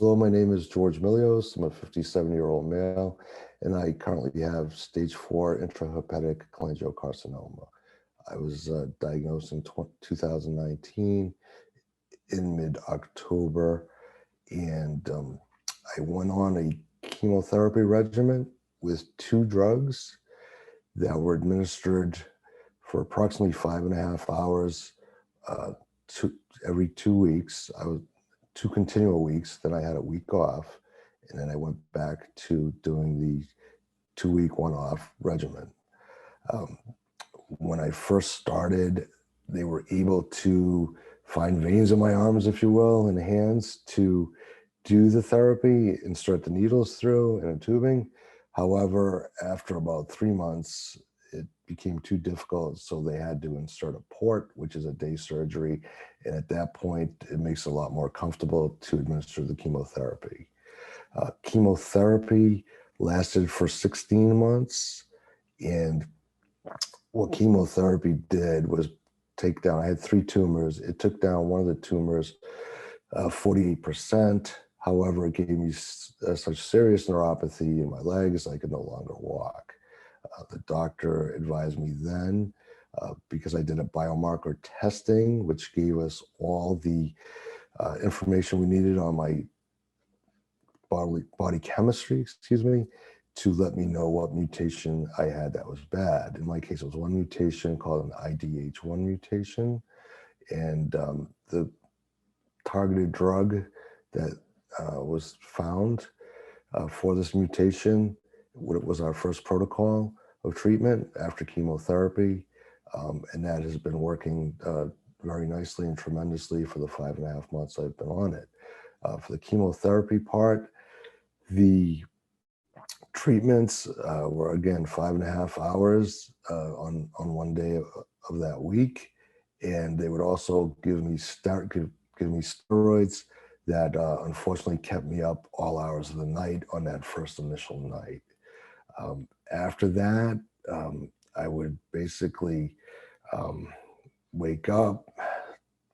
Hello, my name is George Milios. I'm a 57-year-old male, and I currently have stage 4 intrahepatic cholangiocarcinoma. I was diagnosed in 2019 in mid-October, and I went on a chemotherapy regimen with 2 drugs that were administered for approximately 5.5 hours every 2 weeks. I was 2 continual weeks, then I had a week off, and then I went back to doing the 2-week one-off regimen. When I first started, they were able to find veins in my arms, if you will, and hands to do the therapy, insert the needles through in a tubing. However, after about 3 months, it became too difficult, so they had to insert a port, which is a day surgery. And at that point, it makes it a lot more comfortable to administer the chemotherapy. Chemotherapy lasted for 16 months. And what chemotherapy did was take down, I had 3 tumors. It took down one of the tumors 48%. However, it gave me such serious neuropathy in my legs, I could no longer walk. The doctor advised me then, because I did a biomarker testing, which gave us all the information we needed on my body chemistry, to let me know what mutation I had that was bad. In my case, it was one mutation called an IDH1 mutation. And the targeted drug that was found for this mutation, it was our first protocol of treatment after chemotherapy. And that has been working very nicely and tremendously for the 5.5 months I've been on it. For the chemotherapy part, the treatments were, again, 5.5 hours on one day of that week. And they would also give me steroids that unfortunately kept me up all hours of the night on that first initial night. After that, I would basically wake up,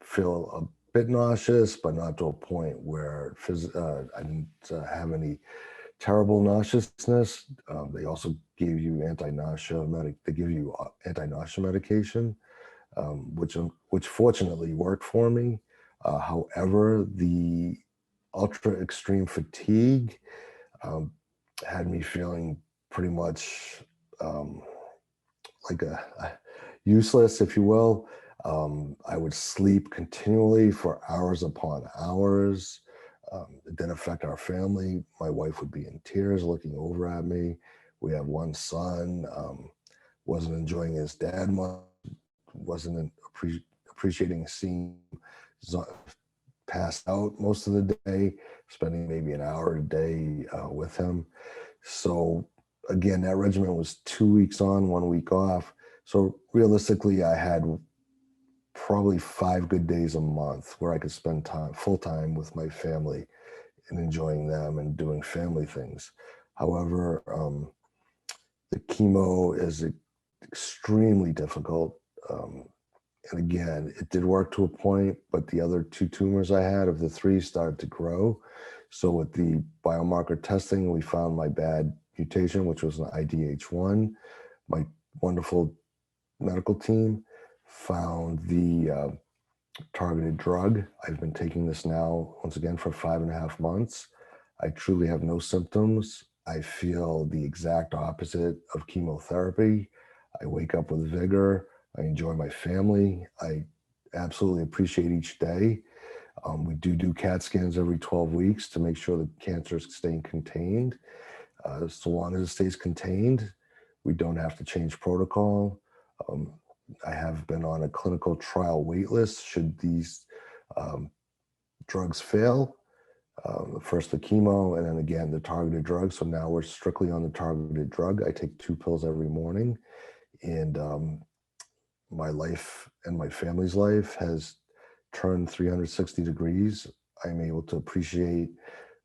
feel a bit nauseous, but not to a point where I didn't have any terrible nauseousness. They also gave you anti-nausea medication, which fortunately worked for me. However, the ultra extreme fatigue had me feeling pretty much like useless, if you will. I would sleep continually for hours upon hours. It did affect our family. My wife would be in tears looking over at me. We have one son, wasn't enjoying his dad much, wasn't appreciating seeing him passed out most of the day, spending maybe an hour a day with him. So again, that regimen was 2 weeks on, 1 week off. So realistically, I had probably 5 good days a month where I could spend full time with my family and enjoying them and doing family things. However, the chemo is extremely difficult. And again, it did work to a point, but the other 2 tumors I had of the 3 started to grow. So with the biomarker testing, we found my bad mutation, which was an IDH1. My wonderful medical team found the targeted drug. I've been taking this now, once again, for 5.5 months. I truly have no symptoms. I feel the exact opposite of chemotherapy. I wake up with vigor. I enjoy my family. I absolutely appreciate each day. We do CAT scans every 12 weeks to make sure the cancer is staying contained. So long as it stays contained, we don't have to change protocol. I have been on a clinical trial wait list should these drugs fail. First the chemo, and then again the targeted drug. So now we're strictly on the targeted drug. I take 2 pills every morning, and my life and my family's life has turned 360 degrees. I'm able to appreciate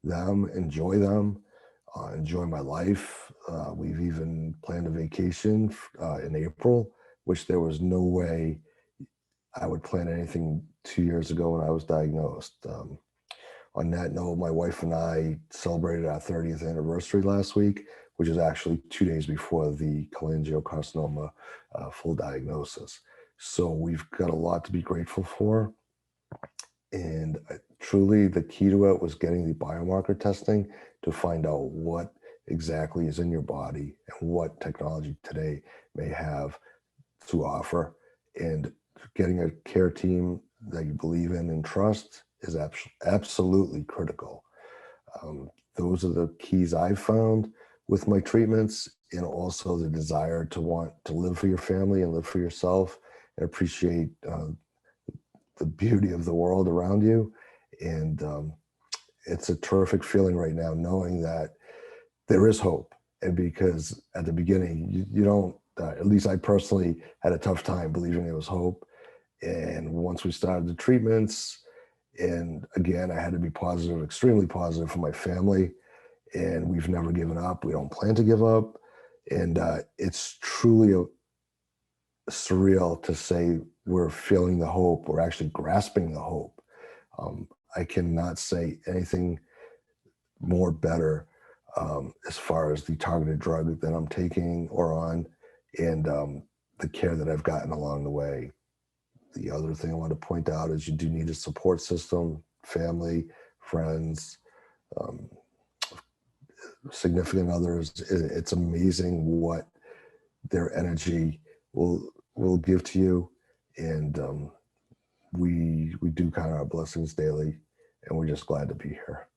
them, enjoy my life. We've even planned a vacation in April, which there was no way I would plan anything 2 years ago when I was diagnosed. On that note, my wife and I celebrated our 30th anniversary last week, which is actually 2 days before the cholangiocarcinoma full diagnosis. So we've got a lot to be grateful for. And truly, the key to it was getting the biomarker testing to find out what exactly is in your body and what technology today may have to offer. And getting a care team that you believe in and trust is absolutely critical. Those are the keys I've found with my treatments, and also the desire to want to live for your family and live for yourself and appreciate the beauty of the world around you. And it's a terrific feeling right now knowing that there is hope. And because at the beginning, you don't, at least I personally had a tough time believing there was hope. And once we started the treatments, and again, I had to be positive, extremely positive for my family. And we've never given up. We don't plan to give up. And it's truly surreal to say we're feeling the hope. We're actually grasping the hope. I cannot say anything more better as far as the targeted drug that I'm taking or on, and the care that I've gotten along the way. The other thing I want to point out is you do need a support system, family, friends, um, significant others. It's amazing what their energy will give to you, and we do count our blessings daily, and we're just glad to be here.